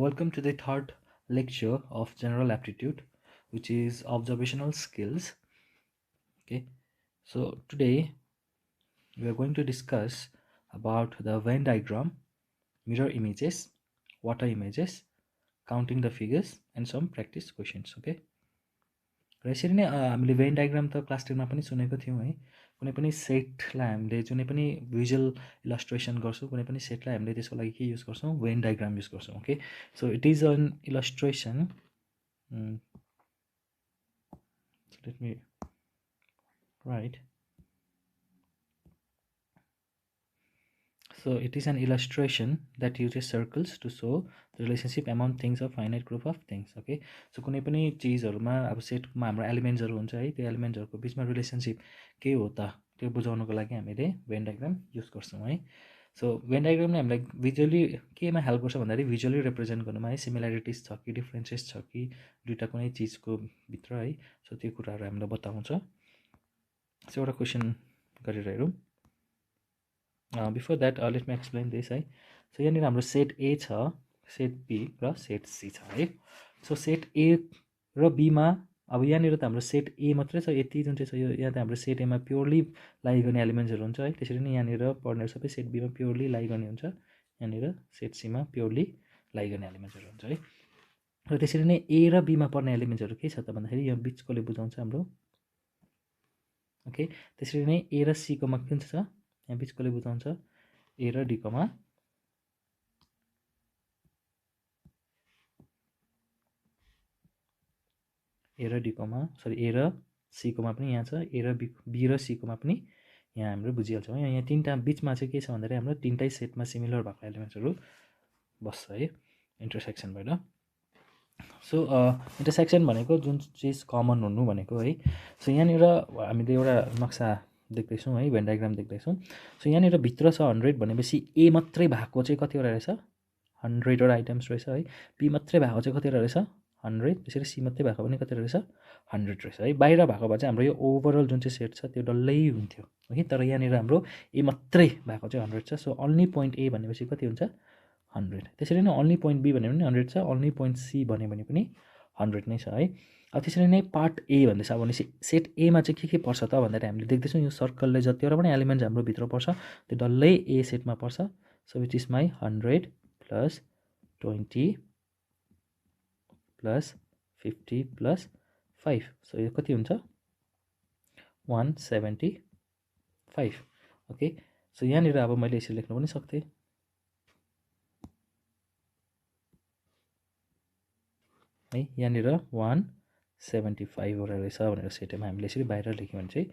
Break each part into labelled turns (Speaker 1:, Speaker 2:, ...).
Speaker 1: Welcome to the third lecture of general aptitude, which is observational skills. Okay, so today we are going to discuss about the Venn diagram, mirror images, water images, counting the figures, and some practice questions. Okay, र यसरी नै हामीले van diagram त class 10 मा पनि सुनेको थियौँ है। कुनै पनि सेटलाई हामीले जुनै पनि भिजुअल इलस्ट्रेसन गर्छौँ, कुनै पनि सेटलाई हामीले त्यसको लागि के युज गर्छौँ, भेन डायग्राम युज गर्छौँ। Okay, so it is an illustration. Let me write. So it is an illustration that uses circles to show the relationship among things of finite group of things. Okay, so कुनै पनि चिजहरुमा अब सेटमा हाम्रो एलिमेन्ट्सहरु हुन्छ है, त्यो एलिमेन्ट्सहरुको बीचमा रिलेसनशिप के हो त त्यो बुझाउनको लागि हामीले भेन डायग्राम युज गर्छौं है। सो भेन डायग्रामले हामीलाई भिजुअली केमा हेल्प गर्छ भन्दाखेरि भिजुअली रिप्रेजेन्ट गर्नुमा है, सिमिल्यारिटिज छ कि डिफरेन्सेस छ कि दुईटा कुनै चिजको भित्र है, सो त्यो कुराहरु हामीलाई बताउँछ। सो एउटा क्वेशन गरेर हेरौँ। Before that, let me explain this है। सो यहाँनिर हाम्रो सेट A छ, सेट B र सेट C छ है। सो सेट A र B मा अब यहाँनिर त हाम्रो सेट A मात्रै छ, यति जुन चाहिँ छ यो यहाँ त हाम्रो सेट A मा प्योरली लाई गर्ने एलिमेन्ट्सहरु हुन्छ है। त्यसरी नै यहाँनिर पढ्नेहरु सबै सेट B मा प्योरली लाई गर्ने हुन्छ, यहाँनिर सेट C मा प्योरली लाई गर्ने एलिमेन्ट्सहरु हुन्छ है। र त्यसरी नै A र B मा पर्ने एलिमेन्ट्सहरु के छ त भन्दाखेरि यो बीचकोले बुझाउँछ हाम्रो। ओके, त्यसरी नै A र C कोमा कुन छ यहाँ बीचकोले बुझाउँछ, A र D कोमा A र D कोमा सरी A र C कोमा पनि यहाँ छ, A र B र C कोमा पनि यहाँ हाम्रो बुझिहाल्छ है। यहाँ तीनटा बीचमा चाहिँ के छ भन्दाखेरि हाम्रो तीनटै सेटमा सिमिलर भएको एलिमेन्ट्सहरु बस्छ है इन्टरसेक्सन भएर। सो इन्टरसेक्सन भनेको जुन चिज कमन हुनु भनेको है। सो यहाँनिर हामीले एउटा नक्सा देख्दैछौँ है, भेन डायग्राम देख्दैछौँ। सो यहाँनिर भित्र छ 100 भनेपछि A मात्रै भएको चाहिँ कतिवटा रहेछ, 100 वटा आइटम्स रहेछ है। B मात्रै भएको चाहिँ कतिवटा रहेछ, 100। त्यसरी C मात्रै भएको पनि कति रहेछ, 100 रहेछ है। बाहिर भएको भए चाहिँ हाम्रो यो ओभरअल जुन चाहिँ सेट छ त्यो डल्लै हुन्थ्यो है। तर यहाँनिर हाम्रो A मात्रै भएको चाहिँ 100 छ। सो ओन्ली पोइन्ट A भनेपछि कति हुन्छ, 100। त्यसरी नै ओन्ली पोइन्ट B भन्यो भने 100 छ, ओन्ली पोइन्ट C भन्यो भने पनि 100 नै छ है। अब त्यसरी नै पार्ट A भन्दैछ। अब भनेपछि सेट A मा चाहिँ के पर्छ त भन्दाखेरि हामीले देख्दैछौँ यो सर्कलले जतिवटा पनि एलिमेन्ट्स हाम्रो भित्र पर्छ त्यो डल्लै A सेटमा पर्छ। So which is my 100 plus 20 plus 50 plus 5। So यो कति हुन्छ, 175। ओके, सो यहाँनिर अब मैले यसरी लेख्न पनि सक्थेँ है। यहाँनिर 175 वटा रहेछ भनेर सेटमा हामीले यसरी बाहिर लेख्यौँ भने चाहिँ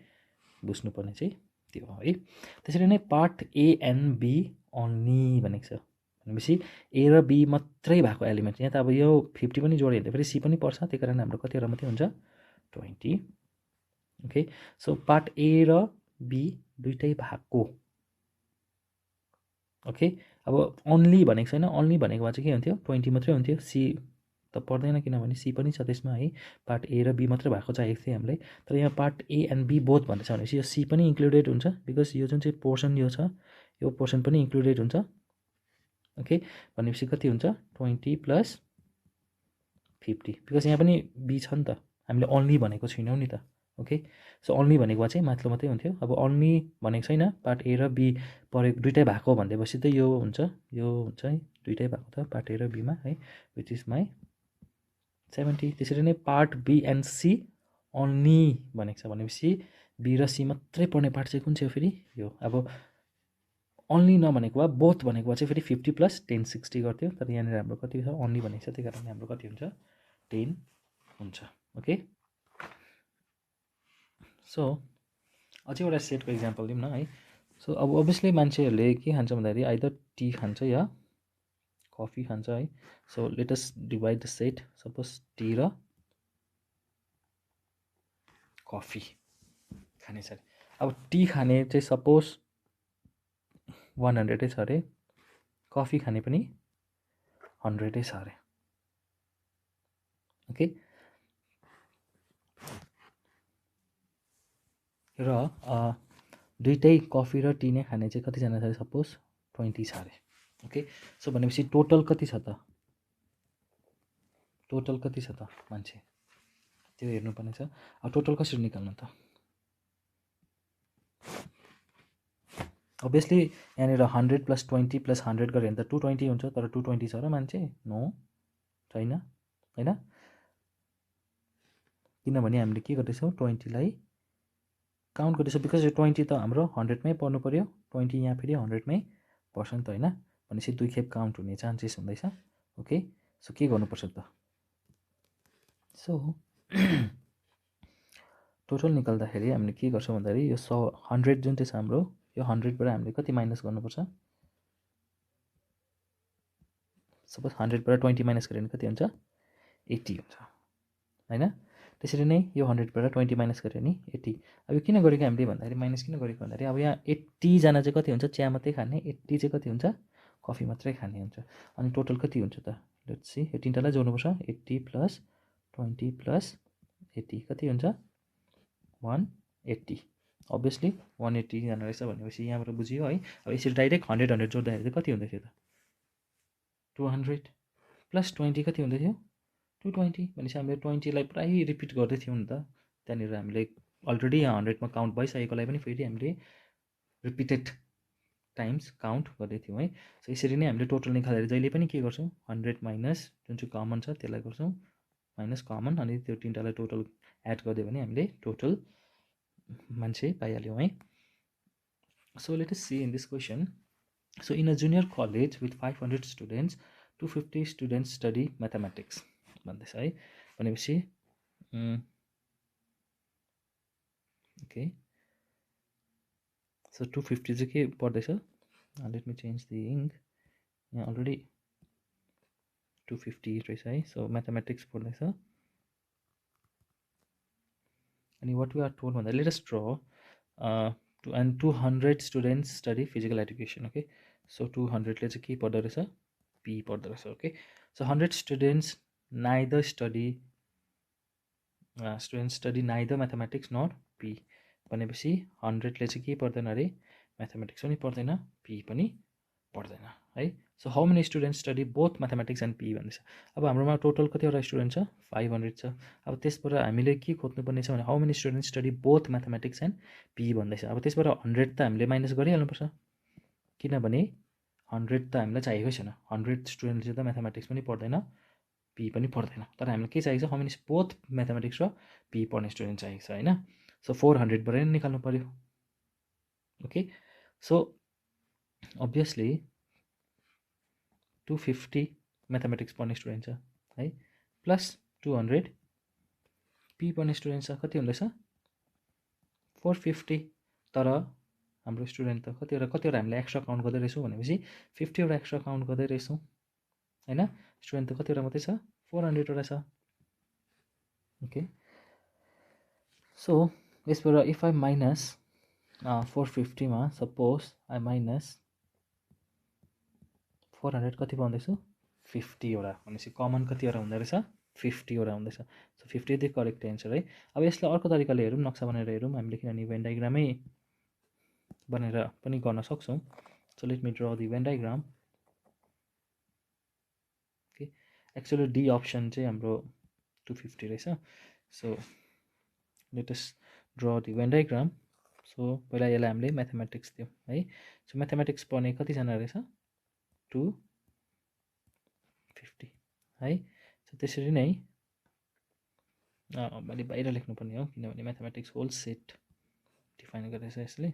Speaker 1: बुझ्नुपर्ने चाहिँ त्यो हो है। त्यसरी नै part A and B only भनेको छ भनेपछि A र B मात्रै भएको एलिमेन्ट, यहाँ त अब यो 50 पनि जोड्यो भने फेरि C पनि पर्छ, त्यही कारण हाम्रो कतिवटा मात्रै हुन्छ, 20। ओके, सो पार्ट A र B दुईटै भएको। ओके, अब ओन्ली भनेको छैन, ओन्ली भनेको भए चाहिँ के हुन्थ्यो, 20 मात्रै हुन्थ्यो। C त पर्दैन किनभने C पनि छ त्यसमा है। पार्ट A र B मात्रै भएको चाहिएको थियो हामीलाई। तर यहाँ part A and B both भन्दैछ भनेपछि यो C पनि इन्क्लुडेड हुन्छ, बिकज यो जुन चाहिँ पोर्सन यो छ यो पोर्सन पनि इन्क्लुडेड हुन्छ। ओके, भनेपछि कति हुन्छ, 20 प्लस 50, बिकज यहाँ पनि B छ नि त, हामीले ओन्ली भनेको छैनौँ नि त। ओके, सो ओन्ली भनेको भए चाहिँ माथिल्लो मात्रै हुन्थ्यो। अब ओन्ली भनेको छैन, पार्ट A र B परेको दुइटै भएको भनेपछि त यो हुन्छ, यो हुन्छ है, दुइटै भएको त पार्ट A र B मा है, विच इज माई 70। त्यसरी नै part B and C only भनेको छ भनेपछि B र C मात्रै पर्ने पार्ट चाहिँ कुन चाहिँ हो फेरि, यो। अब ओन्ली नभनेको भए बोथ भनेको भए चाहिँ फेरि 50 प्लस 10 60 गर्थ्यो, तर यहाँनिर हाम्रो कति छ, ओन्ली भनेको छ, त्यही कारणले हाम्रो कति हुन्छ, 10 हुन्छ। ओके, सो अझै एउटा सेटको इक्जाम्पल दिउँ न है। सो अब अभियसली मान्छेहरूले के खान्छ भन्दाखेरि आइदर टी खान्छ या कफी खान्छ है। So let us divide the set, suppose T र कफी खाने छ अरे। अब टी खाने चाहिँ सपोज 100 छ अरे, कफी खाने पनि 100 छ अरे ओके र दुईटै कफी र टी नै खाने चाहिँ कतिजना छ सपोज 20 छ अरे ओके सो भनेपछि टोटल कति छ त मान्छे त्यो हेर्नुपर्ने छ अब टोटल कसरी निकाल्नु त अभियसली यहाँनिर 100 + 20 + 100 गऱ्यो भने त 220 हुन्छ तर 220 छ र मान्छे नो छैन होइन किनभने हामीले के गर्दैछौँ 20 लाई काउन्ट गर्दैछौँ बिकज यो 20 त हाम्रो 100 मै पर्नु पर्यो 20 यहाँ फेरि 100 मै पर्छ नि त होइन भनेपछि दुई खेप काउन्ट हुने चान्सेस हुँदैछ ओके सो के गर्नुपर्छ त सो टोटल निकाल्दाखेरि हामीले के गर्छौँ भन्दाखेरि यो 100 जुन चाहिँ छ हाम्रो यो 100 बाट हामीले कति माइनस गर्नुपर्छ सपोज 100 बाट 20 माइनस गऱ्यो भने कति हुन्छ 80 हुन्छ हैन त्यसरी नै यो 100 बाट 20 माइनस गऱ्यो भने 80 अब यो किन गरेको हामीले भन्दाखेरि माइनस किन गरेको भन्दाखेरि अब यहाँ 80 जना चाहिँ कति हुन्छ चिया मात्रै खाने 80 चाहिँ कति हुन्छ कफी मात्रै खाने हुन्छ अनि टोटल कति हुन्छ त लेट्स सी यो तीनटालाई जोड्नुपर्छ 80 + 20 + 80 कति हुन्छ 180 अभियसली 180 जना रहेछ भनेपछि यहाँबाट बुझियो है अब यसरी डाइरेक्ट 100 जोड्दाखेरि चाहिँ कति हुँदै थियो त 200 + 20 कति हुँदै थियो 220 भनेपछि हामीले 20 लाई प्राय रिपिट गर्दै थियौँ नि त त्यहाँनिर हामीले अलरेडी यहाँ 100 मा काउन्ट भइसकेकोलाई पनि फेरि हामीले रिपिटेड टाइम्स काउन्ट गर्दै थियौँ है सो यसरी नै हामीले टोटल निकालेर जहिले पनि के गर्छौँ 100 माइनस जुन चाहिँ कमन छ त्यसलाई गर्छौँ माइनस कमन अनि त्यो तीनटालाई टोटल एड गरिदियो भने हामीले टोटल मान्छे पाइहाल्यौँ है so let us see in this question so in a junior college with 500 students 250 students study mathematics भन्दैछ है भनेपछि ओके सो 250 चाहिँ के पर्दैछ let me change the ink यहाँ अलरेडी 250 रहेछ है सो म्याथमेटिक्स पर्दैछ अनि वाट वी आर टोल्ड भन्दा let us draw and 200 students study physical education okay so 200 ले चाहिँ के पर्दो रहेछ p पर्दो रहेछ okay so 100 students neither study neither mathematics nor p भनेपछि 100 ले चाहिँ के पर्दैन अरे म्याथमेटिक्स पनि पर्दैन p पनि पर्दैन है so how many students study both mathematics and P भन्दैछ अब हाम्रोमा टोटल कतिवटा स्टुडेन्ट छ 500 छ अब त्यसबाट हामीले के खोज्नुपर्ने छ भने how many students study both mathematics and P भन्दैछ अब त्यसबाट 100 त हामीले माइनस गरिहाल्नुपर्छ किनभने 100 त हामीलाई चाहिएकै छैन 100 स्टुडेन्टले त म्याथमेटिक्स पनि पढ्दैन पी पनि पढ्दैन तर हामीलाई के चाहिएको छ हाउ मेनी बोथ म्याथमेटिक्स र पी पढ्ने स्टुडेन्ट चाहिएको छ होइन सो 400 बाट नै निकाल्नु पर्यो ओके सो अभियसली 250 म्याथमेटिक्स पढ्ने स्टुडेन्ट छ है प्लस 200 पी पढ्ने स्टुडेन्ट छ कति हुँदैछ 450 तर हाम्रो स्टुडेन्ट त कतिवटा हामीले एक्स्ट्रा काउन्ट गर्दै रहेछौँ भनेपछि 50 वटा एक्स्ट्रा काउन्ट गर्दै रहेछौँ हैन स्टुडेन्ट त कतिवटा मात्रै छ 400 वटा छ ओके सो यसबाट इफ आई माइनस 450 मा सपोज आई माइनस 400 कति पाउँदैछु 50 वटा भनेपछि कमन कतिवटा हुँदो रहेछ 50 वटा हुँदैछ सो 50 द करेक्ट एन्सर है अब यसलाई अर्को तरिकाले हेरौँ नक्सा बनाएर हेरौँ हामीले किनभने भेन डायग्रामै बनाएर पनि गर्न सक्छौँ so let me draw the van diagram okay actually D option चाहिँ हाम्रो 250 रहेछ so let us draw the van diagram so पहिला यसलाई हामीले म्याथमेटिक्स दियौँ है सो म्याथमेटिक्स पढ्ने कतिजना रहेछ 250 है सो त्यसरी नै मैले बाहिर लेख्नुपर्ने हो किनभने म्याथमेटिक्स होल सेट डिफाइन गरेछ यसले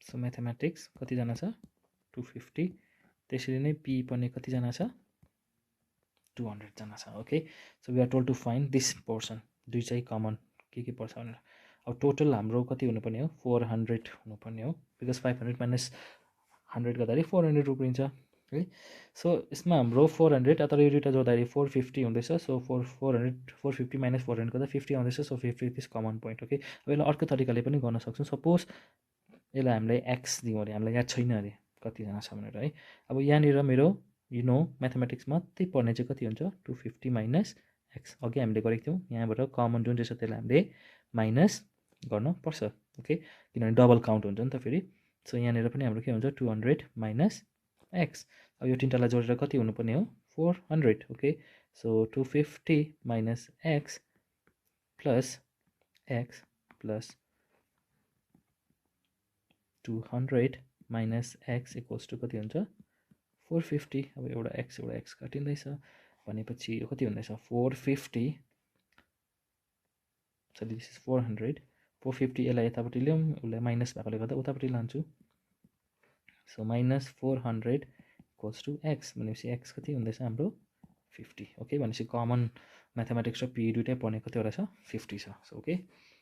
Speaker 1: सो म्याथमेटिक्स कतिजना छ 250 त्यसरी नै पी पढ्ने कतिजना छ 200 जना छ okay so we are told to find this portion दुई चाहिँ कमन के पर्छ भनेर अब टोटल हाम्रो कति हुनुपर्ने हो 400 हुनुपर्ने हो बिकज 500 माइनस 100 गर्दाखेरि 400 उब्रिन्छ है सो यसमा हाम्रो 400 तर यो दुईवटा जोड्दाखेरि 450 हुँदैछ सो 450 माइनस 400 गर्दा 50 आउँदैछ so 50 is common point okay अब यसलाई अर्को तरिकाले पनि गर्न सक्छौँ सपोज यसलाई हामीलाई एक्स दिउँ अरे, हामीलाई याद छैन अरे कतिजना छ भनेर है। अब यहाँनिर मेरो म्याथमेटिक्स मात्रै पढ्ने चाहिँ कति हुन्छ 250 माइनस एक्स, अघि हामीले गरेको थियौँ। यहाँबाट कमन जुन चाहिँ छ त्यसलाई हामीले माइनस गर्न पर्छ, ओके, किनभने डबल काउन्ट हुन्छ नि त फेरि। सो यहाँनिर पनि हाम्रो के हुन्छ 200 माइनस एक्स। अब यो तिनवटालाई जोडेर कति हुनुपर्ने हो 400, okay. So 250 minus X plus 200 minus X equals to कति हुन्छ 450। अब एउटा एक्स काटिँदैछ भनेपछि यो कति हुँदैछ 450, सरी दिस इज 400, 450 यसलाई यतापट्टि ल्याउँ, उसलाई माइनस भएकोले गर्दा उतापट्टि लान्छु। So minus 400 equals to X भनेपछि एक्स कति हुँदैछ हाम्रो 50, ओके। भनेपछि कमन म्याथमेटिक्स र पी दुइटै पढ्ने कतिवटा छ 50 छ। सो ओके,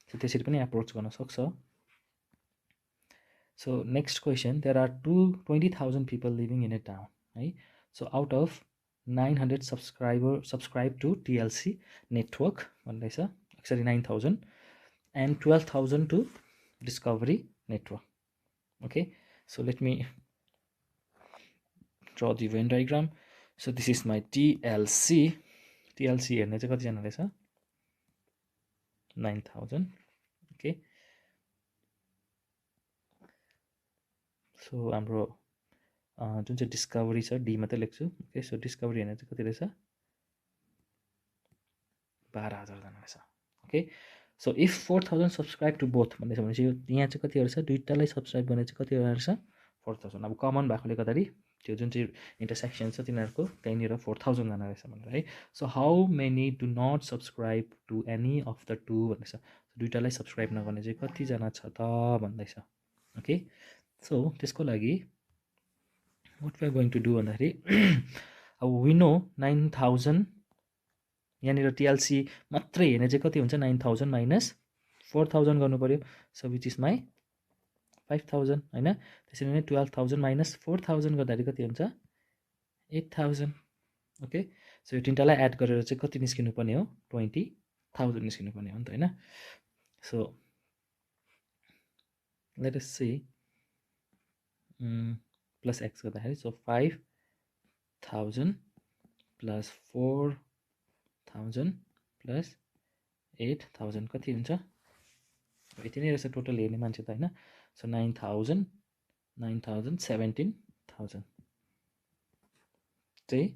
Speaker 1: सो त्यसरी पनि एप्रोच गर्न सक्छ। So next question, there are 20,000 people living in a town है। So out of 900 subscribe to TLC network भन्दैछ, actually 9,000 and 12,000 to Discovery Network, okay. So let me draw the Venn diagram. So this is my TLC हेर्ने चाहिँ कतिजनाले छ 9,000, okay. So हाम्रो जुन चाहिँ discovery छ डी मात्रै लेख्छु, ओके। सो डिस्कभरी हेर्ने चाहिँ कति रहेछ 12,000 जना छ, okay. So if 4,000 subscribe to both भन्दैछ भनेपछि यहाँ चाहिँ कतिहरू छ दुईटालाई सब्सक्राइब गर्ने चाहिँ कतिहरू रहेछ 4,000। अब कमन भएकोले गर्दाखेरि त्यो जुन चाहिँ इन्टरसेक्सन छ तिनीहरूको त्यहीँनिर 4,000 जना रहेछ भनेर है। So how many do not subscribe to any of the two भन्दैछ, दुईटालाई सब्सक्राइब नगर्ने चाहिँ कतिजना छ त भन्दैछ, ओके। सो त्यसको लागि what we are going to do भन्दाखेरि अब वी नो 9,000 यहाँनिर टिएलसी मात्रै हेर्ने चाहिँ कति हुन्छ 9,000 माइनस 4,000 गर्नु पऱ्यो। सो विच इज माई 5,000 होइन। त्यसरी नै 12,000 माइनस 4,000 गर्दाखेरि कति हुन्छ 8,000, ओके। सो यो तिनवटालाई एड गरेर चाहिँ कति निस्किनु पर्ने हो 20,000 निस्किनु पर्ने हो नि त होइन। So let us see plus X गर्दाखेरि सो 5,000 प्लस 4,000 प्लस 8,000 कति हुन्छ यति नै रहेछ टोटल हेर्ने मान्छे त होइन। सो 9,000 17,000 चाहिँ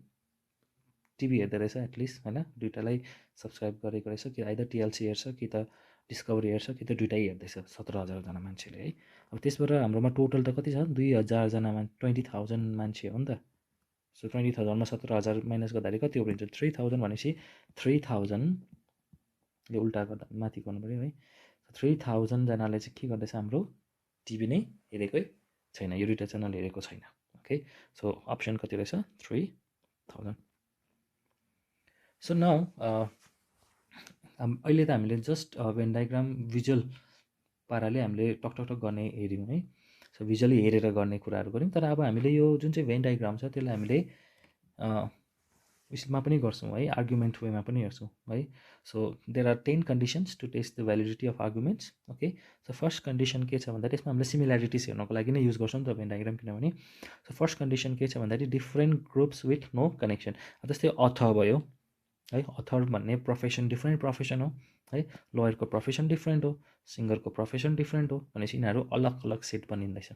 Speaker 1: टिभी हेर्दो रहेछ एटलिस्ट होइन, दुइटालाई सब्सक्राइब गरेको रहेछ, कि आइदर टिएलसी हेर्छ कि त डिस्कभरी हेर्छ कि त दुइटै हेर्दैछ 17,000 मान्छेले है। अब त्यसबाट हाम्रोमा टोटल त कति छ 2,000 20,000 मान्छे हो नि त। सो 20,000 मा 17,000 माइनस गर्दाखेरि कति उब्रिन्छ 3,000 भनेपछि 3,000 यो उल्टा गर्दा माथि गर्नु पऱ्यो है। 3,000 जनाले चाहिँ के गर्दैछ हाम्रो टिभी नै हेरेकै छैन, यो दुइटा च्यानल हेरेको छैन, ओके। सो अप्सन कति रहेछ 3,000। सो नाउ अहिले त हामीले जस्ट भेन डायग्राम भिजुअल पाराले हामीले टक गर्ने हेऱ्यौँ है। सो भिजुअली हेरेर गर्ने कुराहरू गऱ्यौँ, तर अब हामीले यो जुन चाहिँ भेन डायग्राम छ त्यसलाई हामीले उसमा पनि गर्छौँ है, आर्गुमेन्ट वेमा पनि हेर्छौँ है। So there are 10 conditions to test the validity of arguments, okay. So first condition के छ भन्दा त्यसमा हामीले सिमिल्यारिटिज हेर्नको लागि नै युज गर्छौँ नि त भेन डायग्राम, किनभने सो फर्स्ट कन्डिसन के छ भन्दाखेरि different groups with no connection. जस्तै अथर भयो है, अथर भन्ने प्रोफेसन डिफ्रेन्ट प्रोफेसन हो है, लयरको प्रोफेसन डिफ्रेन्ट हो, सिङ्गरको प्रोफेसन डिफ्रेन्ट हो भनेपछि यिनीहरू अलग अलग सेट बनिँदैछ,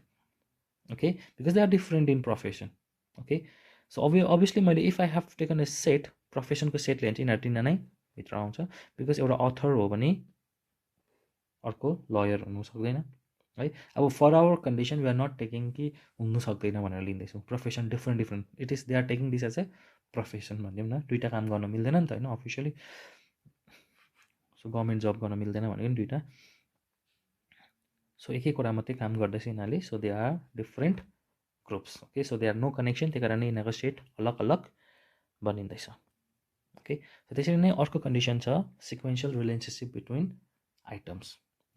Speaker 1: okay, because they are different in profession, okay. So obviously मैले if I have taken a set प्रोफेसनको सेट लिएँ भने यिनीहरू तिनजना नै भित्र आउँछ, बिकज एउटा अथर हो भने अर्को लयर हुनु सक्दैन है। अब for our condition we are not taking कि हुनु सक्दैन भनेर लिँदैछौँ, profession different it is they are taking this as a profession भनिदिउँ न, दुइटा काम गर्न मिल्दैन नि त होइन अफिसियली। सो गभर्मेन्ट जब गर्न मिल्दैन भनेको नि दुइटा, सो एकैवटा मात्रै काम गर्दैछ यिनीहरूले। So they are different groups, okay. So they are no connection, त्यही कारणले यिनीहरूको सेट अलग अलग बनिँदैछ, ओके। त्यसरी नै अर्को कन्डिसन छ sequential relationship between items,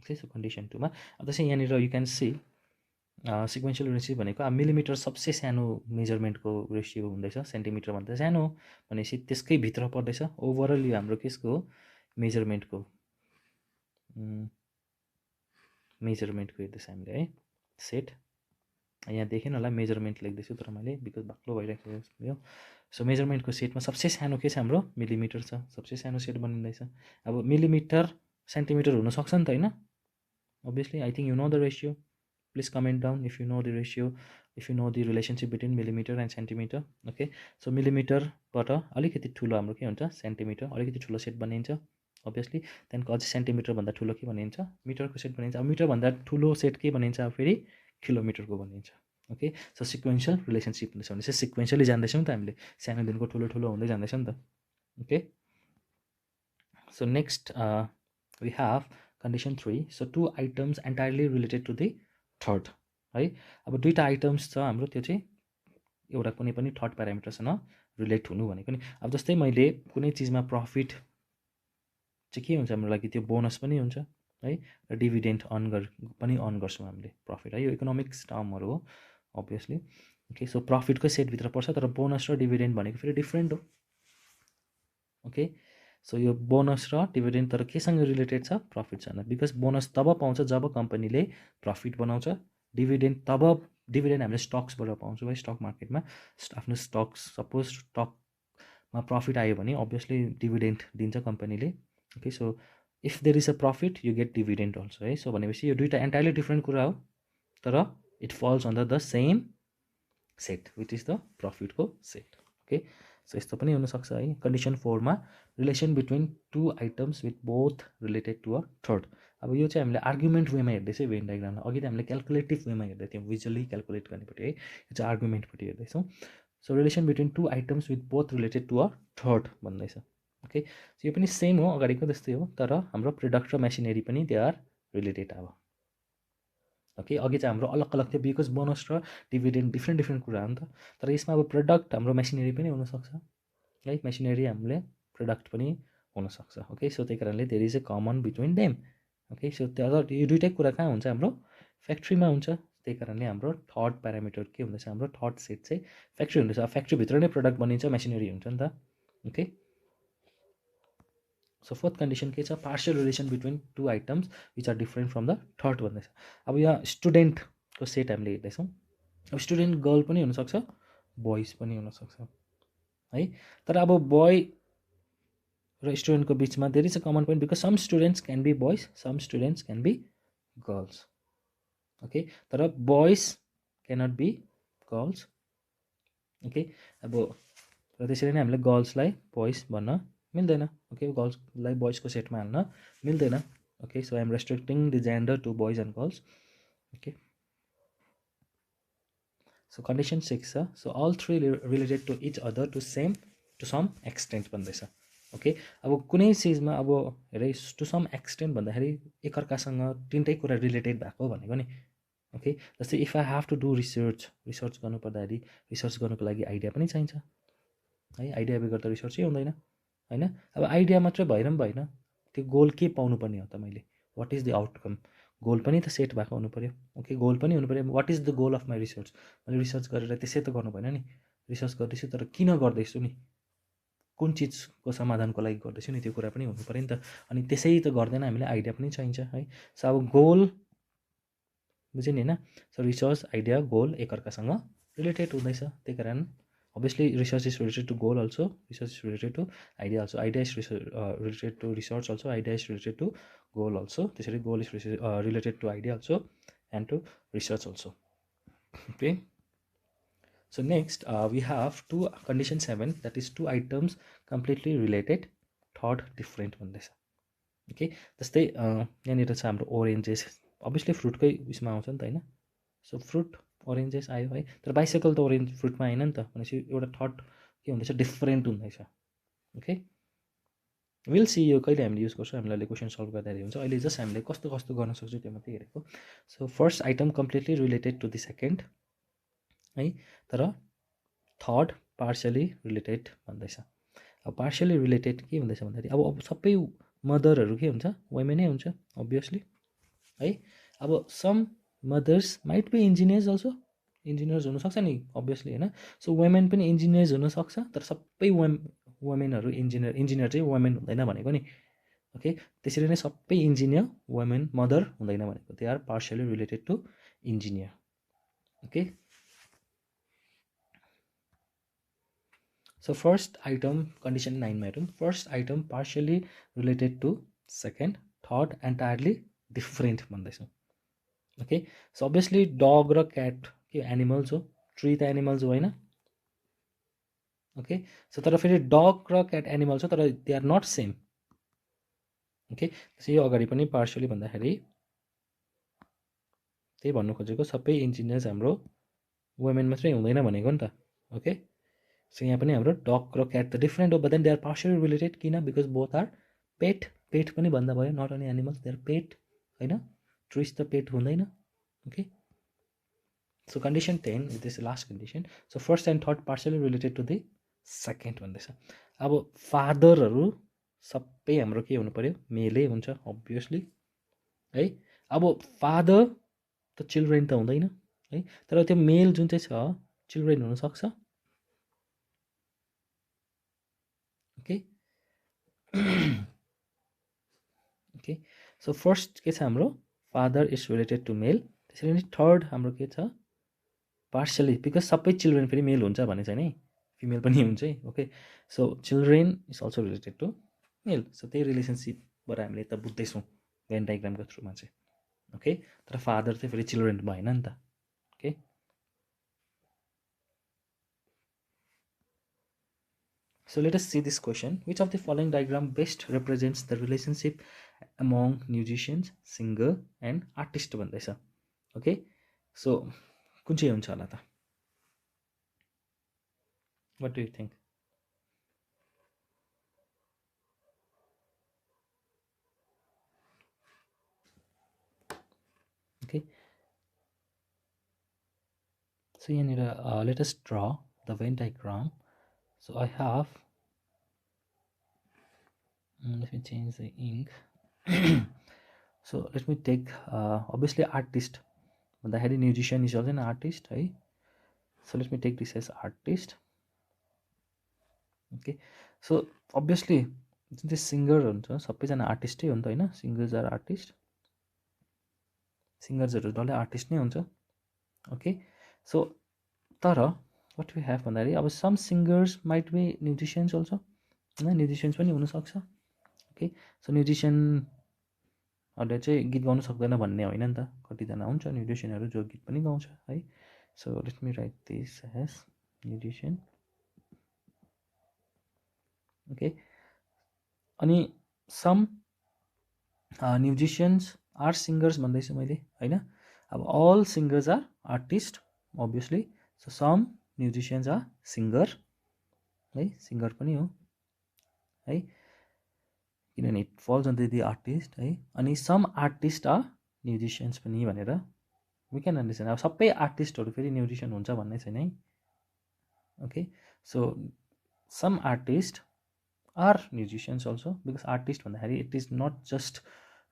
Speaker 1: okay. So condition 2मा अब त्यसै यहाँनिर you can see sequential relationship भनेको अब मिलिमिटर सबसे सानो मेजरमेन्टको रेसियो हुँदैछ, सेन्टिमिटर भन्दा सानो भनेपछि त्यसकै भित्र पर्दैछ। ओभरअल यो हाम्रो केसको हो मेजरमेन्टको हेर्दैछ हामीले है। सेट यहाँ देखेन होला मेजरमेन्ट लेख्दैछु तर मैले बिकज बाक्लो भइरहेको यो सो मेजरमेन्टको सेटमा सबसे सानो के छ हाम्रो मिलिमिटर छ सबसे सानो सेट बनिँदैछ अब मिलिमिटर सेन्टिमिटर हुनसक्छ नि त होइन obviously I think you know the ratio please comment down if you know the ratio if you know the relationship between millimeter and centimeter okay so मिलिमिटरबाट अलिकति ठुलो हाम्रो के हुन्छ सेन्टिमिटर अलिकति ठुलो सेट बनिन्छ obviously त्यहाँदेखिको अझै सेन्टिमिटरभन्दा ठुलो के बनिन्छ मिटरको सेट बनिन्छ अब मिटरभन्दा ठुलो सेट के बनिन्छ अब फेरि किलोमिटरको बनिन्छ ओके सो सिक्वेन्शियल रिलेसनसिप हुँदैछ भने चाहिँ सिक्वेन्शियली जान्दैछौँ नि त हामीले सानोदेखिको ठुलो ठुलो हुँदै जाँदैछ नि त okay so next we have condition 3 so 2 items entirely related to the third है अब दुईवटा आइटम्स छ हाम्रो त्यो चाहिँ एउटा कुनै पनि थर्ड प्यारामिटरसँग रिलेट हुनु भनेको नि अब जस्तै मैले कुनै चिजमा प्रफिट चाहिँ के हुन्छ हाम्रो लागि त्यो बोनस पनि हुन्छ है र डिभिडेन्ड पनि अर्न गर्छौँ हामीले प्रफिट है यो इकोनोमिक्स टर्महरू हो अभियसली ओके सो प्रफिटकै सेटभित्र पर्छ तर बोनस र डिभिडेन्ड भनेको फेरि डिफ्रेन्ट हो ओके सो यो बोनस र डिभिडेन्ड तर केसँग रिलेटेड छ प्रफिटसँग बिकज बोनस तब पाउँछ जब कम्पनीले प्रफिट बनाउँछ डिभिडेन्ड तब डिभिडेन्ड हामीले स्टक्सबाट पाउँछौँ है स्टक मार्केटमा आफ्नो स्टक्स सपोज स्टकमा प्रफिट आयो भने अभियसली डिभिडेन्ड दिन्छ कम्पनीले okay so if there is a profit you get dividend also है सो भनेपछि यो दुईवटा एन्टायरली डिफ्रेन्ट कुरा हो तर it falls under the same set which is the प्रफिटको सेट ओके सो यस्तो पनि हुनसक्छ है कन्डिसन 4मा relation between 2 items with both related to a third अब यो चाहिँ हामीले आर्गुमेन्ट वेमा हेर्दैछ भेन डायग्रामलाई अघि त हामीले क्यालकुलेटिभ वेमा हेर्दै थियौँ भिजुअली क्यालकुलेट गर्नेपट्टि है यो चाहिँ आर्गुमेन्टपट्टि हेर्दैछौँ so relation between 2 items with both related to a third भन्दैछ ओके सो यो पनि सेम हो अगाडिको जस्तै हो तर हाम्रो प्रोडक्ट र मेसिनरी पनि दे आर रिलेटेड अब ओके अघि चाहिँ हाम्रो अलग अलग थियो बिकज बोनस र डिभिडेन्ड डिफ्रेन्ट कुरा हो नि त तर यसमा अब प्रोडक्ट हाम्रो मेसिनरी पनि हुनसक्छ है मेसिनरी हामीले प्रोडक्ट पनि हुनसक्छ ओके सो त्यही कारणले there is a common between them okay so त्यो यो दुइटै कुरा कहाँ हुन्छ हाम्रो फ्याक्ट्रीमा हुन्छ त्यही कारणले हाम्रो थर्ड प्यारामिटर के हुँदैछ हाम्रो थर्ड सेट चाहिँ फ्याक्ट्री हुँदैछ अब फ्याक्ट्रीभित्र नै प्रोडक्ट बनिन्छ मेसिनरी हुन्छ नि त ओके सो फोर्थ कन्डिसन के छ partial relation between 2 items which are different from the third भन्दैछ अब यहाँ स्टुडेन्टको सेट हामीले हेर्दैछौँ अब स्टुडेन्ट गर्ल पनि हुनसक्छ बोइज पनि हुनसक्छ है तर अब बोय र स्टुडेन्टको बिचमा there is a common point because some students can be boys some students can be girls okay तर boys cannot be girls okay अब र त्यसरी नै हामीले गर्ल्सलाई बोइज भन्न मिल्दैन ओके गर्ल्सलाई बोइजको सेटमा हाल्न मिल्दैन okay so I am restricting the gender to boys and girls okay so condition 6 छ so all three related to each other to some extent भन्दैछ ओके अब कुनै चिजमा अब हेरे टु सम एक्सटेन्ट भन्दाखेरि एकअर्कासँग तिनटै कुरा रिलेटेड भएको भनेको नि ओके जस्तै if I have to do research गर्नुपर्दाखेरि रिसर्च गर्नुको लागि आइडिया पनि चाहिन्छ है आइडिया बेगर त रिसर्चै हुँदैन होइन अब आइडिया मात्रै भएर पनि भएन त्यो गोल के पाउनुपर्ने हो त मैले what is the outcome goal पनि त सेट भएको हुनु पऱ्यो ओके गोल पनि हुनु पऱ्यो what is the goal of my research मैले रिसर्च गरेर त्यसै त गर्नु भएन नि रिसर्च गर्दैछु तर किन गर्दैछु नि कुन चिजको समाधानको लागि गर्दैछु नि त्यो कुरा पनि हुनु पऱ्यो नि त अनि त्यसै त गर्दैन हामीले आइडिया पनि चाहिन्छ है सो अब गोल बुझ्यो नि होइन सो रिसर्च आइडिया गोल एकअर्कासँग रिलेटेड हुँदैछ त्यही कारण obviously research is related to goal also research is related to idea also idea is related to research also idea is related to goal also त्यसरी goal is related to idea also and to research also okay so next we have condition 7 that is 2 items completely related third different भन्दैछ okay जस्तै यहाँनिर छ हाम्रो oranges obviously फ्रुटकै उयसमा आउँछ नि त हैन सो फ्रुट ओरेन्जेस आयो है तर बाइसाइकल त ओरेन्ज फ्रुटमा आएन नि त भनेपछि एउटा थट के हुँदैछ डिफ्रेन्ट हुँदैछ ओके विल सी यो कहिले हामीले युज गर्छौँ हामीले क्वेसन सल्भ गर्दाखेरि हुन्छ अहिले जस्ट हामीले कस्तो कस्तो गर्न सक्छौँ त्यो मात्रै हेरेको so first item completely related to the second है तर थर्ड पार्सियली रिलेटेड भन्दैछ अब पार्सियली रिलेटेड के हुँदैछ भन्दाखेरि अब सबै मदरहरू के हुन्छ वुमेनै हुन्छ अभियसली है अब some mothers might be engineers also engineers हुनसक्छ नि अभियसली होइन सो वुमेन पनि इन्जिनियर्स हुनसक्छ तर सबै वुमेनहरू इन्जिनियर चाहिँ वुमेन हुँदैन भनेको नि ओके त्यसरी नै सबै इन्जिनियर वुमेन मदर हुँदैन भनेको they are partially related to engineer. Okay, so first item condition 9 मा हेरौँ. First item partially related to second, third entirely different भन्दैछौँ. Okay, so obviously dog र cat के animals हो, tree त animals हो होइन. Okay, so तर फेरि dog र cat animals हो तर they are not same. Okay, so यो अगाडि पनि partially भन्दाखेरि त्यही भन्नु खोजेको सबै इन्जिनियर्स हाम्रो वुमेन मात्रै हुँदैन भनेको नि त. ओके, सो यहाँ पनि हाम्रो डग र क्याट त डिफ्रेन्ट हो, but then they are partially related. किन? Because both are pet. Pet पनि भन्दा भयो, not only animals, they are pet होइन. ट्रिस त पेट हुँदैन. Okay, so condition 10 this last condition. So first and third partially related to the second भन्दैछ. अब फादरहरू सबै हाम्रो के हुनु पऱ्यो? मेलै हुन्छ अभियसली है. अब फादर त चिल्ड्रेन त हुँदैन है, तर त्यो मेल जुन चाहिँ छ चिल्ड्रेन हुनसक्छ. ओके, ओके, सो फर्स्ट के छ हाम्रो? फादर इज रिलेटेड टु मेल. त्यसरी नै थर्ड हाम्रो के छ? पार्सियली, बिकज सबै चिल्ड्रेन फेरि मेल हुन्छ भने छैन है, फिमेल पनि हुन्छ है. Okay, so children is also related to male. So त्यही रिलेसनसिपबाट हामीले त बुझ्दैछौँ भेन डायग्रामको थ्रुमा चाहिँ. ओके, तर फादर चाहिँ फेरि चिल्ड्रेन भएन नि त. Okay, so let us see this question. Which of the following diagram best represents the relationship among musicians, singer and artist भन्दैछ. ओके, सो कुन चाहिँ हुन्छ होला त? What do you think? Okay, so यहाँनिर let us draw the Venn diagram. So I have let me change the ink. So let me take obviously artist भन्दाखेरि musician is also an artist है. So let me take this as artist. Okay, so obviously जुन चाहिँ singer हुन्छ सबैजना आर्टिस्टै हो नि त होइन. सिङ्गर्स आर आर्टिस्ट, सिङ्गर्सहरू डल्लै आर्टिस्ट नै हुन्छ. ओके, सो तर वाट वी ह्याभ भन्दाखेरि अब some singers might be musicians also होइन, म्युजिसियन्स पनि हुनसक्छ. ओके, सो म्युजिसियनहरूले चाहिँ गीत गाउनु सक्दैन भन्ने होइन नि त, कतिजना हुन्छ म्युजिसियनहरू जो गीत पनि गाउँछ है. So let me write this as musician. Okay, अनि सम म्युजिसियन्स आर सिङ्गर्स भन्दैछु मैले होइन. अब all singers are artist obviously. So some musicians are singer है, सिङ्गर पनि हो है, किनभने it falls on the artist है. अनि सम आर्टिस्ट आर म्युजिसियन्स पनि भनेर वी क्यान अन्डरस्ट्यान्ड. अब सबै आर्टिस्टहरू फेरि म्युजिसियन हुन्छ भन्ने छैन है. Okay, so some artist are musicians also, because artist भन्दाखेरि it is not just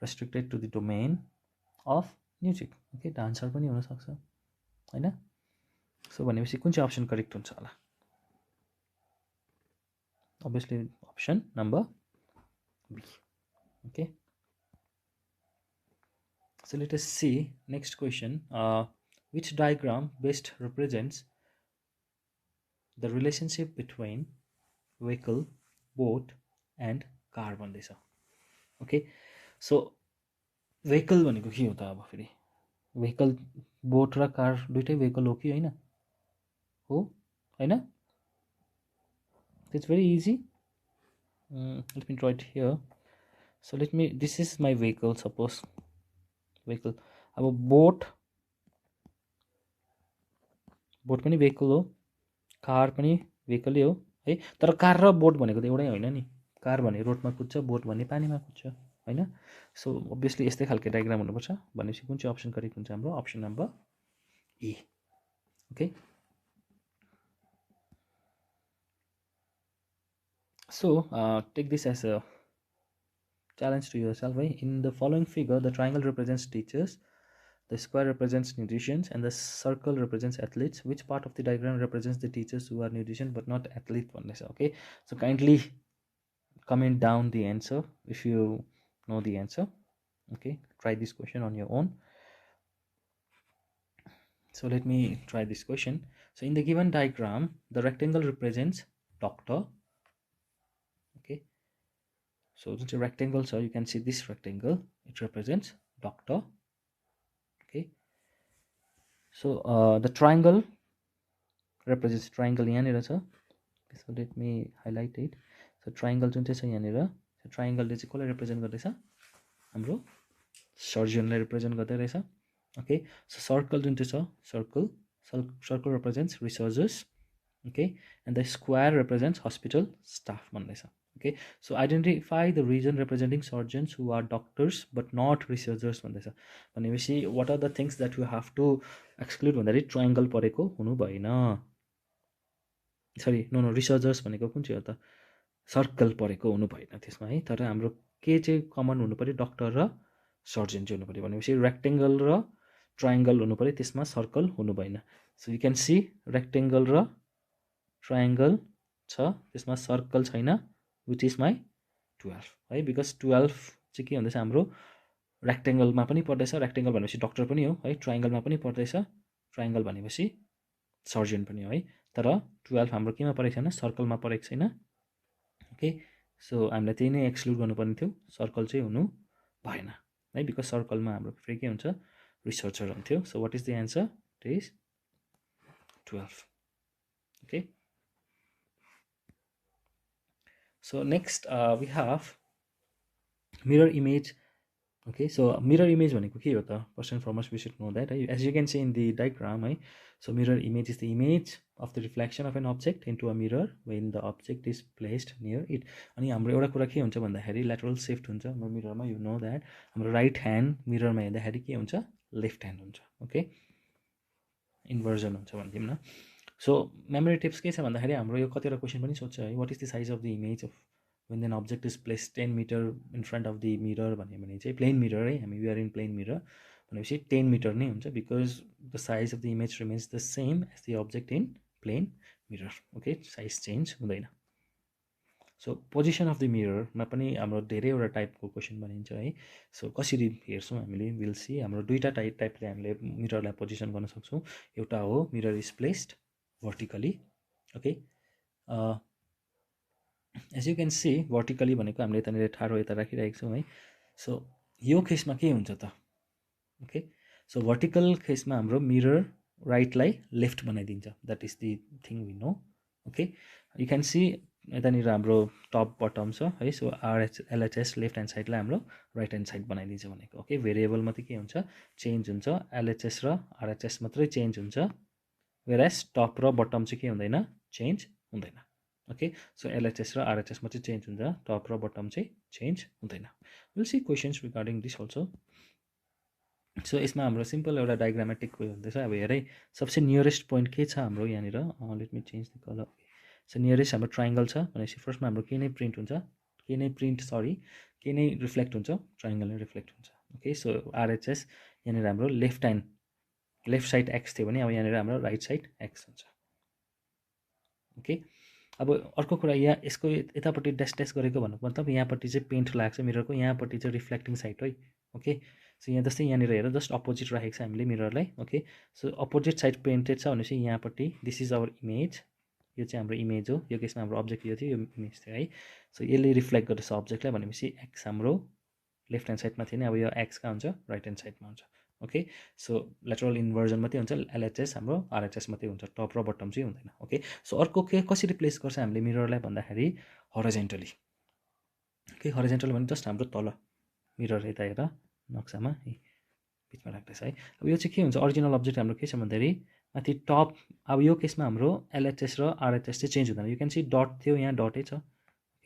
Speaker 1: restricted to the domain of music. Okay, dancer पनि हुनसक्छ होइन. सो भनेपछि कुन चाहिँ अप्सन करेक्ट हुन्छ होला? Obviously option number B. Okay, so let us see next question. Which diagram best represents the relationship between vehicle, boat and car भन्दैछ. Okay, so vehicle भनेको के हो त? अब फेरि भेहिकल बोट र कार दुइटै भेहिकल हो कि होइन? हो होइन? It's very easy. Let me draw it here. So let me, this is my vehicle suppose vehicle. अब बोट पनि भेहिकल हो, कार पनि भेहिकलै हो है. तर कार र बोट भनेको त एउटै होइन नि. कार भने रोडमा कुद्छ, बोट भने पानीमा कुद्छ होइन. सो अभियसली यस्तै खालको डायग्राम हुनुपर्छ. भनेपछि कुन चाहिँ अप्सन करेक्ट हुन्छ हाम्रो? Option number A. Okay, so take this as a challenge to yourself. In the following figure, the triangle represents teachers, the square represents musicians, and the circle represents athletes. Which part of the diagram represents the teachers who are musicians but not athlete? Okay, so kindly comment down the answer if you know the answer. Okay, try this question on your own. So let me try this question. So in the given diagram, the rectangle represents doctor. Okay. So the rectangle, so you can see this rectangle, it represents doctor. Okay. So the triangle represents triangle यहाँनिर छ. So let me highlight it. So triangle जुन चाहिँ छ यहाँनिर, so triangle ले चाहिँ कसलाई represent गर्दैछ? हाम्रो सर्जनलाई represent गर्दै रहेछ. Okay. So circle जुन चाहिँ छ, circle represents researchers. Okay, and the square represents hospital staff भन्दैछ. Okay, so identify the region representing surgeons who are doctors but not researchers भन्दैछ. भनेपछि what are the things that you have to exclude भन्दाखेरि triangle परेको हुनु भएन. Sorry no researchers भनेको कुन चाहिँ हो त, सर्कल परेको हुनु भएन त्यसमा है. तर हाम्रो के चाहिँ कमन हुनु पर्यो, डक्टर र सर्जन चाहिँ हुनु पर्यो. भनेपछि रेक्टेंगल र ट्रायंगल हुनु पर्यो, त्यसमा सर्कल हुनु भएन. So you can see rectangle र ट्रायंगल छ, त्यसमा सर्कल छैन, विच इज माई 12 है. बिकज 12 चाहिँ के हुँदैछ, हाम्रो रेक्टेंगलमा पनि पर्दैछ. रेक्टेंगल भनेपछि डक्टर पनि हो है, ट्रायंगलमा पनि पर्दैछ, ट्रायंगल भनेपछि सर्जन पनि हो है. तर 12 हाम्रो केमा परेको छैन, सर्कलमा परेको छैन. ओके, सो हामीलाई त्यही नै एक्सक्लुड गर्नुपर्ने थियो, सर्कल चाहिँ हुनु भएन है. बिकज सर्कलमा हाम्रो फेरि के हुन्छ, रिसर्चर हुन्थ्यो. So what is the answer, it is 12. Okay, so next we have mirror image. Okay, so mirror image भनेको के हो त, first and foremost we should know that. As you can see in the diagram, so mirror image is the image of the reflection of an object into a mirror when the object is placed near it. अनि हाम्रो एउटा कुरा के हुन्छ भन्दाखेरि lateral shift हुन्छ हाम्रो मिररमा, you know that. हाम्रो राइट ह्यान्ड मिररमा हेर्दाखेरि के हुन्छ, लेफ्ट ह्यान्ड हुन्छ. ओके, इन्भर्जन हुन्छ भनिदिउँ न. सो मेमोरी टिप्स के छ भन्दाखेरि हाम्रो यो कतिवटा क्वेसन पनि सोध्छ है, what is the size of the image of when an object is placed 10 meter in front of the mirror भन्यो भने चाहिँ प्लेन मिरर है, हामी we are in plane mirror भनेपछि 10 मिटर नै हुन्छ, because the size of the image remains the same as the object in plane mirror. Okay, size change हुँदैन. So position of the मिररमा पनि हाम्रो धेरैवटा टाइपको क्वेसन बनिन्छ है. सो कसरी हेर्छौँ हामीले, विल सी. हाम्रो दुईवटा टाइपले हामीले मिररलाई पोजिसन गर्न सक्छौँ. एउटा हो mirror is placed vertically. Okay, as you can see vertically भनेको हामीले यतानिर ठाडो यता राखिरहेको छौँ है. सो यो केसमा के हुन्छ त, ओके, सो भर्टिकल केसमा हाम्रो मिरर राइटलाई लेफ्ट बनाइदिन्छ, that is the thing we know. Okay, you can see यतानिर हाम्रो टप बटम छ है. सो एलएचएस लेफ्ट ह्यान्ड साइडलाई हाम्रो राइट ह्यान्ड साइड बनाइदिन्छ भनेको. ओके, भेरिएबल मात्रै के हुन्छ, चेन्ज हुन्छ, एलएचएस र आरएचएस मात्रै चेन्ज हुन्छ, whereas टप र बटम चाहिँ के हुँदैन, चेन्ज हुँदैन. ओके, सो एलएचएस र आरएचएसमा चाहिँ चेन्ज हुन्छ, टप र बटम चाहिँ चेन्ज हुँदैन. Will see questions regarding this also. So यसमा हाम्रो सिम्पल एउटा डायग्रामेटिक उयो हुँदैछ. अब हेर है, सबसे नियरेस्ट पोइन्ट के छ हाम्रो यहाँनिर, late me change the colour. So nearest हाम्रो ट्रायङ्गल छ भनेपछि फर्स्टमा हाम्रो के नै प्रिन्ट हुन्छ, के नै रिफ्लेक्ट हुन्छ, ट्रायङ्गल नै रिफ्लेक्ट हुन्छ. ओके, सो आरएचएस यहाँनिर हाम्रो लेफ्ट साइड एक्स थियो भने अब यहाँनिर हाम्रो राइट साइड एक्स हुन्छ. ओके, अब अर्को कुरा, यहाँ यसको यतापट्टि ड्यास गरेको भन्नुको मतलब यहाँपट्टि चाहिँ पेन्ट लाग्छ मिररको, यहाँपट्टि चाहिँ रिफ्लेक्टिङ साइड है. ओके, सो यहाँ जस्तै यहाँनिर हेर जस्ट अपोजिट राखेको छ हामीले मिररलाई. Okay, so opposite side painted छ भनेपछि यहाँपट्टि दिस इज आवर इमेज, यो चाहिँ हाम्रो इमेज हो. यो केसमा हाम्रो अब्जेक्ट यो थियो, यो इमेज थियो है. सो यसले रिफ्लेक्ट गर्दैछ अब्जेक्टलाई भनेपछि एक्स हाम्रो लेफ्ट ह्यान्ड साइडमा थियो नि, अब यो एक्स कहाँ हुन्छ, राइट ह्यान्ड साइडमा हुन्छ. ओके, सो लेटरल इन्भर्जन मात्रै हुन्छ, एलएचएस हाम्रो आरएचएस मात्रै हुन्छ, टप र बटम चाहिँ हुँदैन. ओके, सो अर्को के कसरी प्लेस गर्छ हामीले मिररलाई भन्दाखेरि हरिजेन्टली. ओके, हरिजेन्टल भने जस्ट हाम्रो तल मिरर यता हेर नक्सामा बिचमा राख्दैछ है. अब यो चाहिँ के हुन्छ, अरिजिनल अब्जेक्ट हाम्रो के छ भन्दाखेरि माथि टप. अब यो केसमा हाम्रो एलएचएस र आरएचएस चाहिँ चेन्ज हुँदैन. यु क्यान सी डट थियो, यहाँ डटै छ,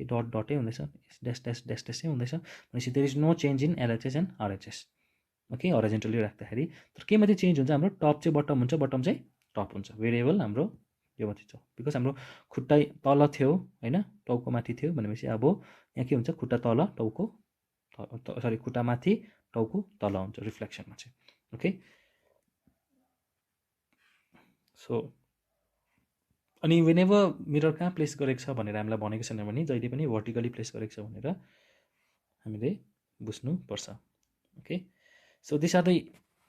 Speaker 1: डटै हुँदैछ, ड्यास हुँदैछ भनेपछि there is no change in LHS and RHS. Okay, horizontally राख्दाखेरि. तर के मात्रै चेन्ज हुन्छ, हाम्रो टप चाहिँ बटम हुन्छ, बटम चाहिँ टप हुन्छ. भेरिएबल हाम्रो यो मात्रै छ, बिकज हाम्रो खुट्टा तल थियो होइन, टाउको माथि थियो भनेपछि अब यहाँ के हुन्छ, खुट्टा तल टाउको सरी खुट्टा माथि टाउको तल हुन्छ रिफ्लेक्सनमा चाहिँ. ओके, सो अनि वेनेभर मिरर कहाँ प्लेस गरेको छ भनेर हामीलाई भनेको छैन भने जहिले पनि भर्टिकली प्लेस गरेको छ भनेर हामीले बुझ्नुपर्छ. Okay, so this are the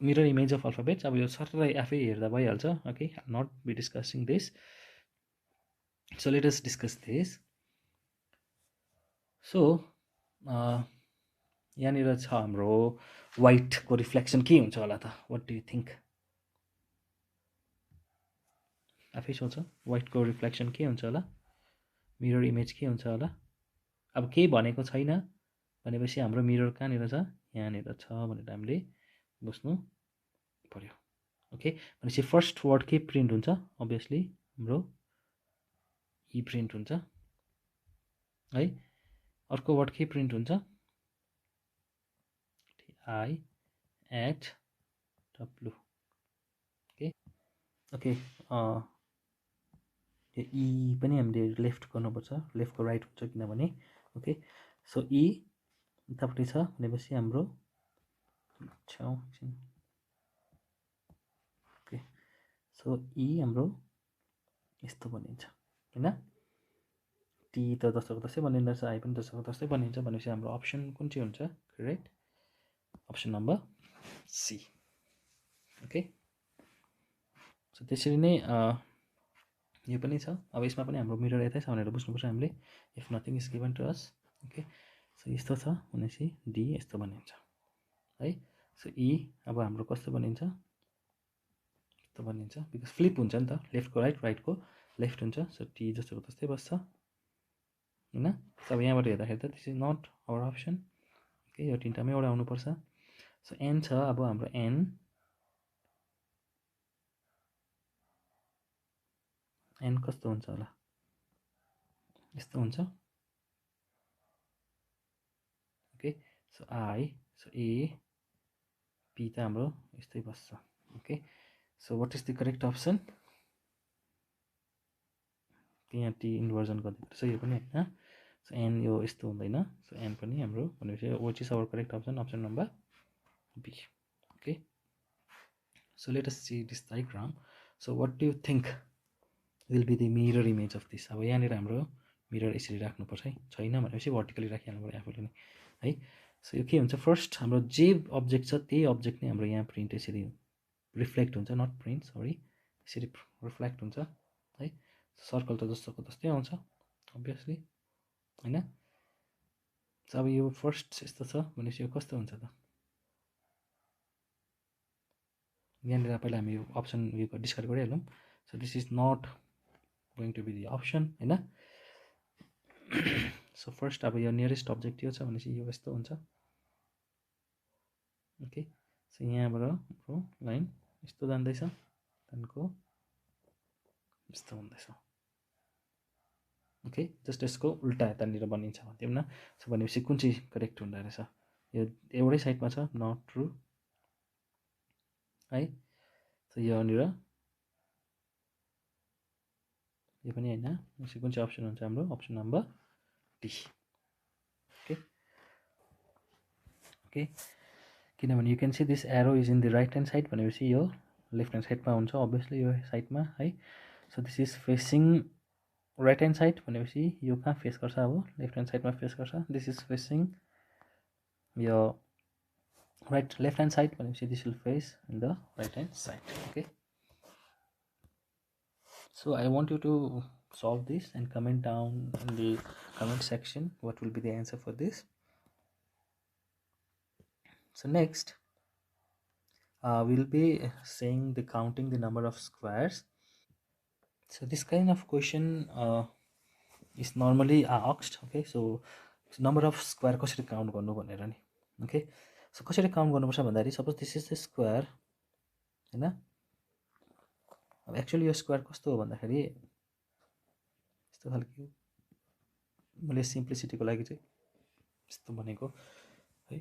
Speaker 1: mirror image of alphabets अब यो सरलाई आफै हेर्दा भइहाल्छ okay not be discussing this so let us discuss this so यहाँनिर छ हाम्रो वाइटको रिफ्लेक्सन के हुन्छ होला त वाट डु यु थिङ्क आफै सोच वाइटको रिफ्लेक्सन के हुन्छ होला मिरर इमेज के हुन्छ होला अब केही भनेको छैन भनेपछि हाम्रो मिरर कहाँनिर छ यहाँनिर छ भनेर हामीले बुझ्नु पर्यो ओके भनेपछि फर्स्ट वर्ड के प्रिन्ट हुन्छ अभियसली हाम्रो ई प्रिन्ट हुन्छ है अर्को वर्ड के प्रिन्ट हुन्छ I eight W okay okay यो ई पनि हामीले लेफ्ट गर्नुपर्छ लेफ्टको राइट हुन्छ किनभने ओके सो ई यतापट्टि छ भनेपछि हाम्रो ओके सो ई हाम्रो यस्तो बनिन्छ हैन टी त जस्तोको तस्तै बनिँदो रहेछ आई पनि जस्तोको तस्तै बनिन्छ भनेपछि हाम्रो अप्सन कुन चाहिँ हुन्छ correct option number C okay so त्यसरी नै यो पनि छ अब यसमा पनि हाम्रो मिरर यतै छ भनेर बुझ्नुपर्छ हामीले if nothing is given to us okay so यस्तो छ भनेपछि डी यस्तो बनिन्छ है सो ई अब हाम्रो कस्तो बनिन्छ यस्तो बनिन्छ बिकज फ्लिप हुन्छ नि त लेफ्टको राइट राइटको लेफ्ट हुन्छ सो टी जस्तोको तस्तै बस्छ हैन अब यहाँबाट हेर्दाखेरि त this is not our option okay यो तिनटामै एउटा आउनुपर्छ सो एन छ अब हाम्रो एन एन कस्तो हुन्छ होला यस्तो हुन्छ okay so I so A P त हाम्रो यस्तै बस्छ okay so what is the correct option यहाँ टी इन्भर्जन गरिदिएको छ यो पनि होइन सो एन यो यस्तो हुँदैन सो एन पनि हाम्रो भनेपछि what is our correct option option number B okay so let us see this diagram so what do you think will be the mirror image of this अब यहाँनिर हाम्रो mirror यसरी राख्नुपर्छ है छैन भनेपछि भर्टिकली राखिहाल्नु पऱ्यो आफूले नै है सो यो के हुन्छ फर्स्ट हाम्रो जे अब्जेक्ट छ त्यही अब्जेक्ट नै हाम्रो यहाँ प्रिन्ट यसरी रिफ्लेक्ट हुन्छ नट प्रिन्ट सरी यसरी रिफ्लेक्ट हुन्छ है सर्कल त जस्तोको तस्तै आउँछ अभियसली होइन सो अब यो फर्स्ट यस्तो छ भनेपछि यो कस्तो हुन्छ त यहाँनिर पहिला हामी यो अप्सन यो डिस्कस गरिहालौँ so this is not going to be the option होइन सो फर्स्ट अब यो नियरेस्ट अब्जेक्ट यो छ भनेपछि यो यस्तो हुन्छ ओके सो यहाँबाट हाम्रो लाइन यस्तो जाँदैछ त्यहाँदेखिको यस्तो हुँदैछ ओके जस्ट यसको उल्टा यतानिर बनिन्छ भन्थ्यौँ न सो भनेपछि कुन चाहिँ करेक्ट हुँदो रहेछ यो एउटै साइडमा छ नट ट्रु है सो यहाँनिर यो पनि होइन भनेपछि कुन चाहिँ अप्सन हुन्छ हाम्रो option number D okay okay किनभने you can see this arrow is in the right hand side भनेपछि यो लेफ्ट ह्यान्ड साइडमा हुन्छ अभियसली यो साइडमा है so this is facing right hand side भनेपछि यो कहाँ फेस गर्छ अब लेफ्ट ह्यान्ड साइडमा फेस गर्छ दिस इज फेसिङ यो राइट लेफ्ट ह्यान्ड साइड भनेपछि this will face in the right hand side okay so I want you to solve this and comment down in the comment section what will be the answer for this. So next we'll be saying the counting the number of squares. So this kind of question is normally asked okay so number of square कसरी count गर्नु भनेर नि okay so कसरी count गर्नुपर्छ भन्दाखेरि suppose this is the square हैन अब actually यो स्क्वायर कस्तो हो भन्दाखेरि यस्तो खालको मैले सिम्प्लिसिटीको लागि चाहिँ यस्तो भनेको है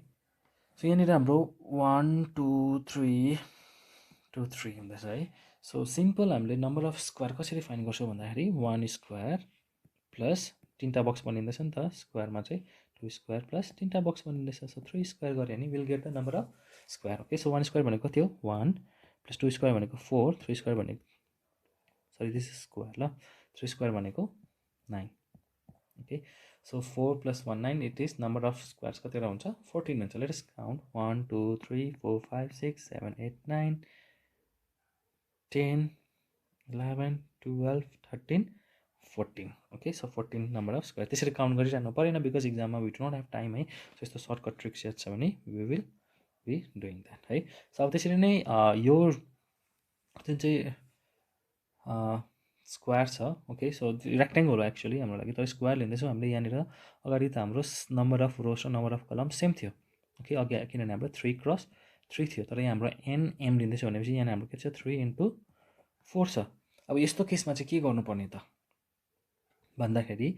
Speaker 1: सो यहाँनिर हाम्रो 1 2 3 2 3 हुँदैछ है सो सिम्पल हामीले नम्बर अफ स्क्वायर कसरी फाइन्ड गर्छौँ भन्दाखेरि 1 स्क्वायर प्लस तीनटा बक्स बनिँदैछ नि त स्क्वायरमा चाहिँ 2 स्क्वायर प्लस तीनटा बक्स बनिँदैछ सो 3 स्क्वायर गऱ्यो भने will get the number of square okay so 1 square भनेको कति हो 1 प्लस 2 स्क्वायर भनेको 4 3 स्क्वायर भनेको सरी दिस इज स्क्वायर ल 3 स्क्वायर भनेको 9 Okay, so 4 plus 1 9, it is number of squares कतिवटा हुन्छ 14 हुन्छ. Let us count 1 2 3 4 5 6 7 8 9 10 11 12 13 14. Okay, so 14 number of square. त्यसरी काउन्ट गरिरहनु परेन बिकज एक्जाममा we do not have time है. सो यस्तो सर्टकट ट्रिक्स याद छ भने we will be doing that है. सो अब त्यसरी नै यो जुन चाहिँ स्क्वायर छ. ओके, सो रेक्टेङ्गल हो एक्चुअली हाम्रो लागि, तर स्क्वायर लिँदैछौँ हामीले. यहाँनिर अगाडि त हाम्रो नम्बर अफ रोज र नम्बर अफ कलम सेम थियो. ओके, अघि किनभने हाम्रो 3 क्रस 3 थियो, तर यहाँ हाम्रो एनएम लिँदैछ भनेपछि यहाँ हाम्रो के छ 3 इन्टु 4 छ. अब यस्तो केसमा चाहिँ के गर्नुपर्ने त भन्दाखेरि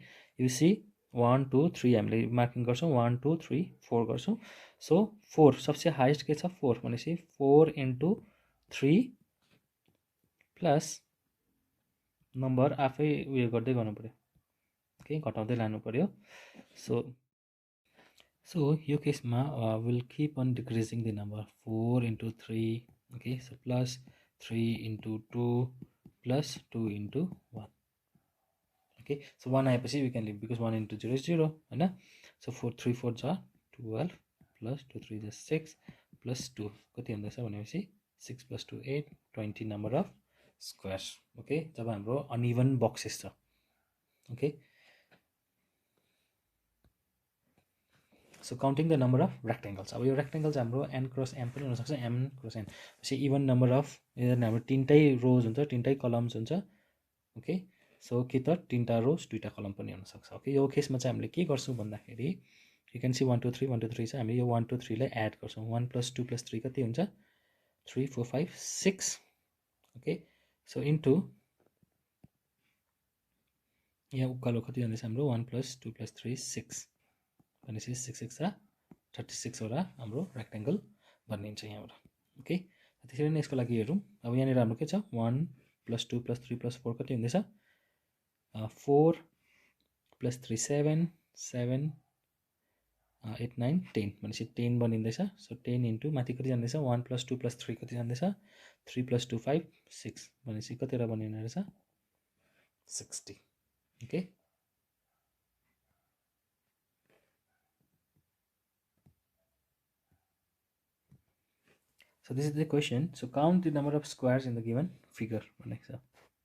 Speaker 1: यु सी 1 2 3 हामीले मार्किङ गर्छौँ, 1 2 3 4 गर्छौँ. सो 4 सबसे हाइएस्ट के छ 4 भनेपछि 4 इन्टु 3 प्लस नम्बर आफै उयो गर्दै गर्नु पऱ्यो. ओके, घटाउँदै लानु पऱ्यो. सो यो केसमा will keep on decreasing the number 4 into 3. Okay, so plus 3 into 2 plus 2 into 1. Okay, so 1 आएपछि we can leave because 1 into 0 is 0 होइन. सो 4 3 4 छ 12 प्लस 2 3 जा 6 प्लस 2 कति हुँदैछ भनेपछि 6 plus 2 8 20 number of squares. Okay, जब हाम्रो अनइभन बक्सेस छ. Okay, so counting the number of rectangles. अब यो रेक्टेङ्गल चाहिँ हाम्रो एन क्रस एम पनि हुनसक्छ, एम क्रस एन पछि इभन नम्बर अफ हाम्रो तिनटै रोज हुन्छ, तिनटै कलम्स हुन्छ. ओके, सो कि त तिनवटा रोज दुईवटा कलम पनि हुनसक्छ. ओके, यो केसमा चाहिँ हामीले के गर्छौँ भन्दाखेरि यु क्यान सी 1 2 3 1 2 3 चाहिँ हामीले यो 1 2 3 लाई एड गर्छौँ. 1 प्लस 2 प्लस 3 कति हुन्छ 3 4 5 6. ओके, सो इन्टु यहाँ उकालो कति जाँदैछ हाम्रो 1 प्लस 2 प्लस 3 6 भनेपछि 6 6 र 36 वटा हाम्रो रेक्टेङ्गल बनिन्छ यहाँबाट. ओके, त्यसरी नै यसको लागि हेरौँ. अब यहाँनिर हाम्रो के छ 1 प्लस 2 प्लस 3 प्लस 4 कति हुँदैछ 4 प्लस 3 7 7 8 9 10 भनेपछि 10 बनिँदैछ. सो 10 इन्टु माथि कति जाँदैछ 1 प्लस 2 प्लस 3 कति जाँदैछ 3 प्लस 2 5 6 भनेपछि कतिवटा बनिने रहेछ 60. Okay, so this is the question. So count the number of squares in the given figure.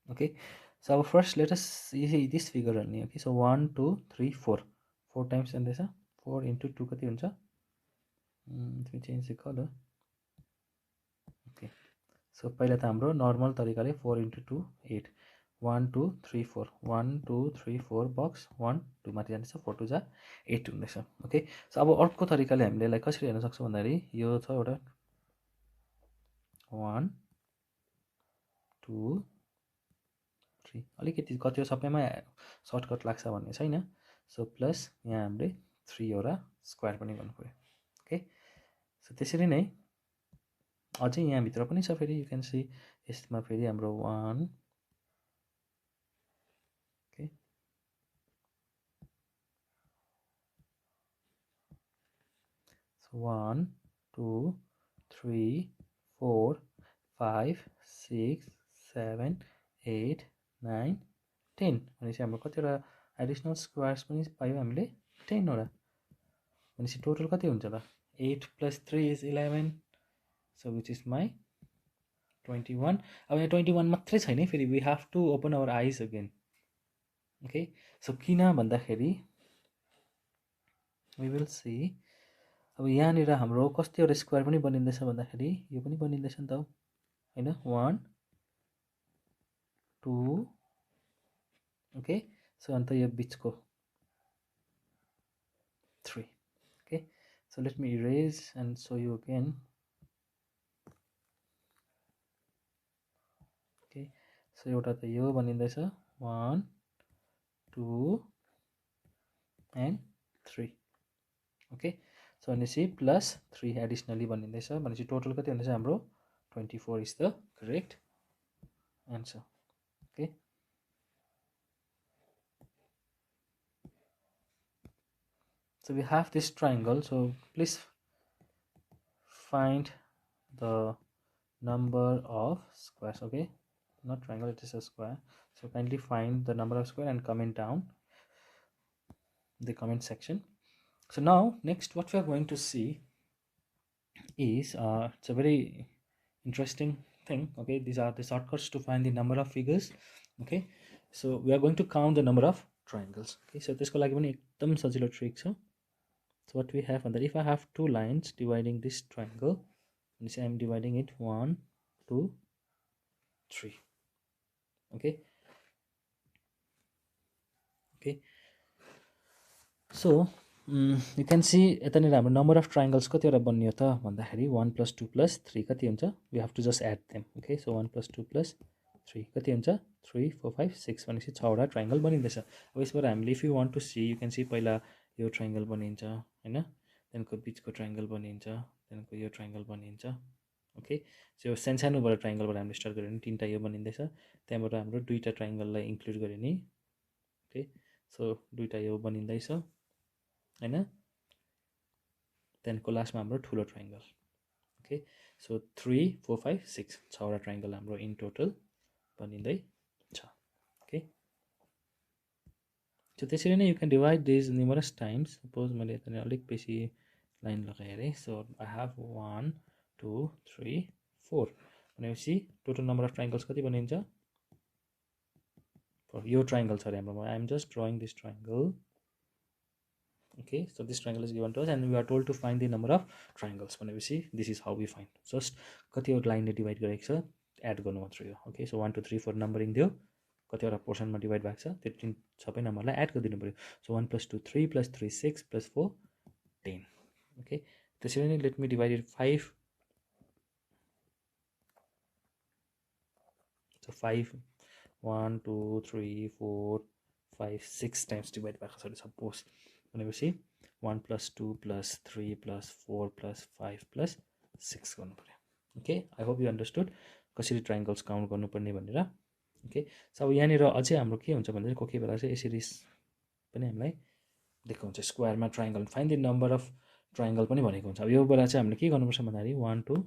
Speaker 1: Okay, so first let us see this figure only. Okay, so 1 2 3 4 4 times and this 4 into 2 कति हुन्छ. Let me change the color. Okay, so पहिला त हाम्रो normal तरिकाले 4 into 2 8 1 2 3 4 1 2 3 4 box 1 2 माथि जाँदैछ 4 2 जा 8 हुँदैछ. ओके, सो अब अर्को तरिकाले हामीले यसलाई कसरी हेर्न सक्छौँ भन्दाखेरि यो छ एउटा 1 2 3 अलिकति कति सबैमा सर्टकट लाग्छ भन्ने छैन. सो प्लस यहाँ हामीले 3 वटा स्क्वायर पनि गर्नु पर्यो. ओके, सो त्यसरी नै अझै यहाँभित्र पनि छ फेरि यु क्यान सी यसमा फेरि हाम्रो 1 ओके, सो 1 2 3 4 5 6 7 8 9 10 भनेपछि हाम्रो कतिवटा एडिसनल स्क्वायर्स पनि पायौँ हामीले 10 वटा. भनेपछि टोटल कति हुन्छ त 8 plus 3 is 11. So which is my 21. अब यहाँ 21 मात्रै छैन फेरि we have to open our eyes again. Okay, so किन भन्दाखेरि वी विल सी अब यहाँनिर हाम्रो कतिवटा स्क्वायर पनि बनिँदैछ भन्दाखेरि यो पनि बनिँदैछ नि त होइन 1 2. ओके, सो अन्त यो बिचको 3. Okay, so let me erase and so you again. Okay, so एउटा त यो बनिँदैछ 1 2 एन्ड 3. ओके, सो भनेपछि प्लस 3 एडिसनली बनिँदैछ भनेपछि टोटल कति हुँदैछ हाम्रो 24 is the correct answer. Okay, so we have this triangle, so please find the number of squares. Okay, not triangle, it is a square. So kindly find the number of square and comment down. the comment section. So now next what we are going to see is it's a very interesting thing. Okay, these are the shortcuts to find the number of figures. Okay, so we are going to count the number of triangles. Okay, so त्यसको लागि पनि एकदम सजिलो trick छ. So what we have, that if I have two lines dividing this triangle, and say I'm dividing it 1 2 3. Okay, so you can see यतानिर हाम्रो number of triangles कतिवटा बन्यो त भन्दाखेरि 1 + 2 + 3 कति हुन्छ. We have to just add them. Okay, so 1 + 2 + 3 कति हुन्छ 3 4 5 6 भनेपछि 6 वटा ट्रायंगल बनिँदैछ. अब यसबाट हामीले if you want to see, you can see पहिला यो ट्रायंगल बनिन्छ हैन, त्यसको बीचको ट्रायंगल बनिन्छ, त्यसको यो ट्रायंगल बनिन्छ. ओके, सो यो सानोबाट ट्रायंगलबाट हामीले स्टार्ट गऱ्यो भने तीनटा यो बनिँदैछ, त्यहाँबाट हाम्रो दुईटा ट्रायंगललाई इन्क्लुड गऱ्यो नि. ओके, सो दुईटा यो बनिँदैछ हैन, त्यहाँको लास्टमा हाम्रो ठुलो ट्रायंगल. ओके, सो 3 4 5 6 6 वटा ट्रायंगल हाम्रो इन टोटल बनिँदै छ. ओके, सो त्यसरी नै you can divide this numerous times. Suppose मैले यता अलिक बेसी लाइन लगाएँ अरे. सो आई हेभ 1 2 3 4 भनेपछि टोटल नम्बर अफ ट्रायंगल्स कति बनिन्छ. यो ट्रायंगल छ अरे हाम्रो. I am just drawing this triangle. Okay, so this triangle is given to us and we are told to find the number of triangles. भनेपछि this is how we find. Just कतिवटा लाइनले divide गरेको छ add गर्नु मात्र हो. Okay, so 1 2 3 4 numbering दियो, कतिवटा पोर्सनमा divide भएको छ त्यो तीन सबै नम्बरलाई एड गरिदिनु पर्यो. सो 1 + 2 3 + 3 6 + 4 10. ओके, त्यसरी नै let me divide it 5. So 5 1 2 3 4 5 6 times divide भएको छ सपोज भनेपछि 1 + 2 + 3 + 4 + 5 + 6 गर्नु पर्यो. Okay, I hope you understood कसरी ट्रायंगल्स काउन्ट गर्नुपर्ने भनेर. ओके, सो अब यहाँनिर अझै हाम्रो के हुन्छ भन्दाखेरि कोही बेला चाहिँ यसरी पनि हामीलाई दिएको हुन्छ स्क्वायरमा triangle find the number of triangle पनि भनेको हुन्छ. अब यो बेला चाहिँ हामीले के गर्नुपर्छ भन्दाखेरि 1 2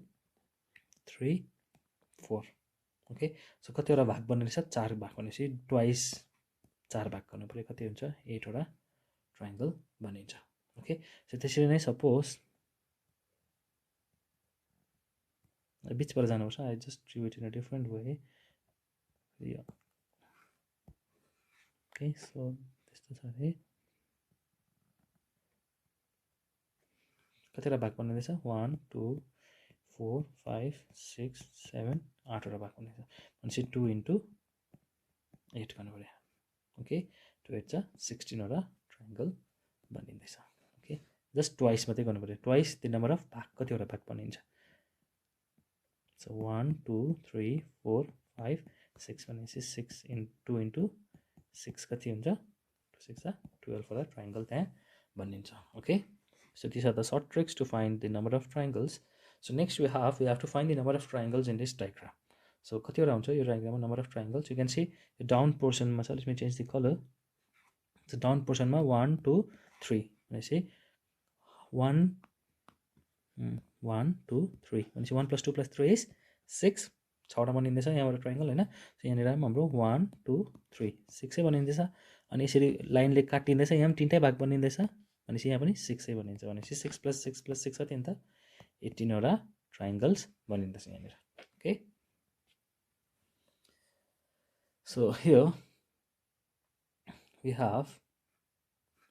Speaker 1: 3 4. ओके, सो कतिवटा भाग बन्ने रहेछ 4 भाग भनेपछि ट्वाइस 4 भाग गर्नु पर्यो. कति हुन्छ 8 वटा ट्रायंगल बनिन्छ. ओके, सो त्यसरी नै सपोज बिचबाट जानुपर्छ. I just Drew it in a different way. Okay, so त्यस्तो छ अरे. कतिवटा भाग बन्ने रहेछ 1 2 4 5 6 7 8 वटा भाग बन्ने रहेछ भनेपछि 2 × 8 गर्नु पर्यो. ओके, 2 8 16 वटा ट्रायंगल बनिँदैछ. ओके, जस्ट ट्वाइस मात्रै गर्नु पर्यो. ट्वाइस द नम्बर अफ भाग कतिवटा भाग बनिन्छ. सो 1 2 3 4 5 6 भनेपछि 6 2 × 6 कति हुन्छ 2 6 12 वटा ट्रायंगल त्यहाँ बनिन्छ. Okay, so these are the short tricks to find the number of triangles. So next we have to find the number of triangles in this diagram. So कतिवटा हुन्छ यो डायग्राममा number of triangles. You can see the down portion मा छ. Let me change the color. So down portion मा 1 2 3 भनेपछि 1 1 2 3 भनेपछि 1 + 2 + 3 is 6. 6 वटा बनिँदैछ यहाँबाट ट्रायंगल हैन. सो यहाँनिर हाम्रो 1 2 3 6 बनिँदैछ. अनि यसरी लाइनले काटिँदैछ, यहाँ पनि तीनटै भाग बनिँदैछ भनेपछि यहाँ पनि 6 बनिन्छ. भनेपछि 6 + 6 + 6 कति हुन्छ 18 वटा ट्रायंगल्स बनिँदैछ यहाँनिर. Okay, so here we have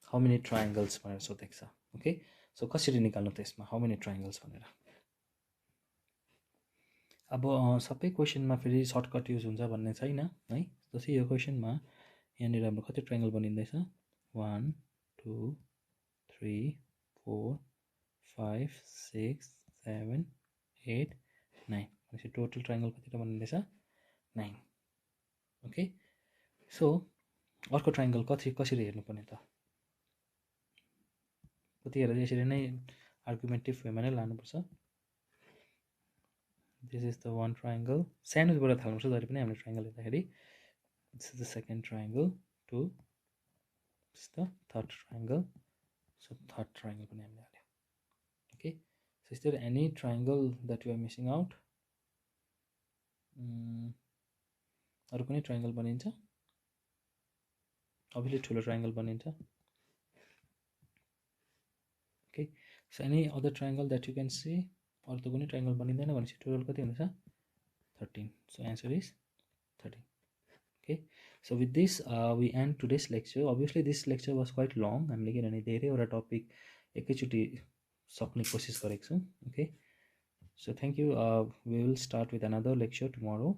Speaker 1: how many triangles भनेर सोधेको छ. ओके, सो कसरी निकाल्नु त यसमा हाउ मेनी ट्रायंगल्स भनेर. अब सबै क्वेसनमा फेरि सर्टकट युज हुन्छ भन्ने छैन है. जस्तै यो क्वेसनमा यहाँनिर हाम्रो कति ट्रायंगल बनिँदैछ 1 2 3 4 5 6 7 8 9 भनेपछि टोटल ट्रायंगल कतिवटा बनिँदैछ 9. ओके, सो अर्को ट्रायंगल कसरी हेर्नुपर्ने त. कतिखेर यसरी नै आर्गुमेन्टिभ वेमा नै लानुपर्छ. This is the one triangle. सानोबाट थाल्नुपर्छ जहिले पनि हामीले ट्रायंगल हेर्दाखेरि. This is the second triangle 2. This the third triangle. So third triangle पनि हामीले हाल्यो. Okay, so is there any triangle that you are missing out. अरू कुनै ट्रायंगल बनिन्छ. अभियसली ठुलो ट्रायंगल बनिन्छ. Okay, so any other triangle that you can see, or the कुनै triangle बनिँदैन भनेपछि total कति हुन्छ 13. So answer is 13. Okay, so with this we end today's lecture. Obviously this lecture was quite long. हामीले किनभने धेरैवटा topic एकैचोटि सक्ने कोसिस गरेको छौँ. Okay, so thank you. We will start with another lecture tomorrow.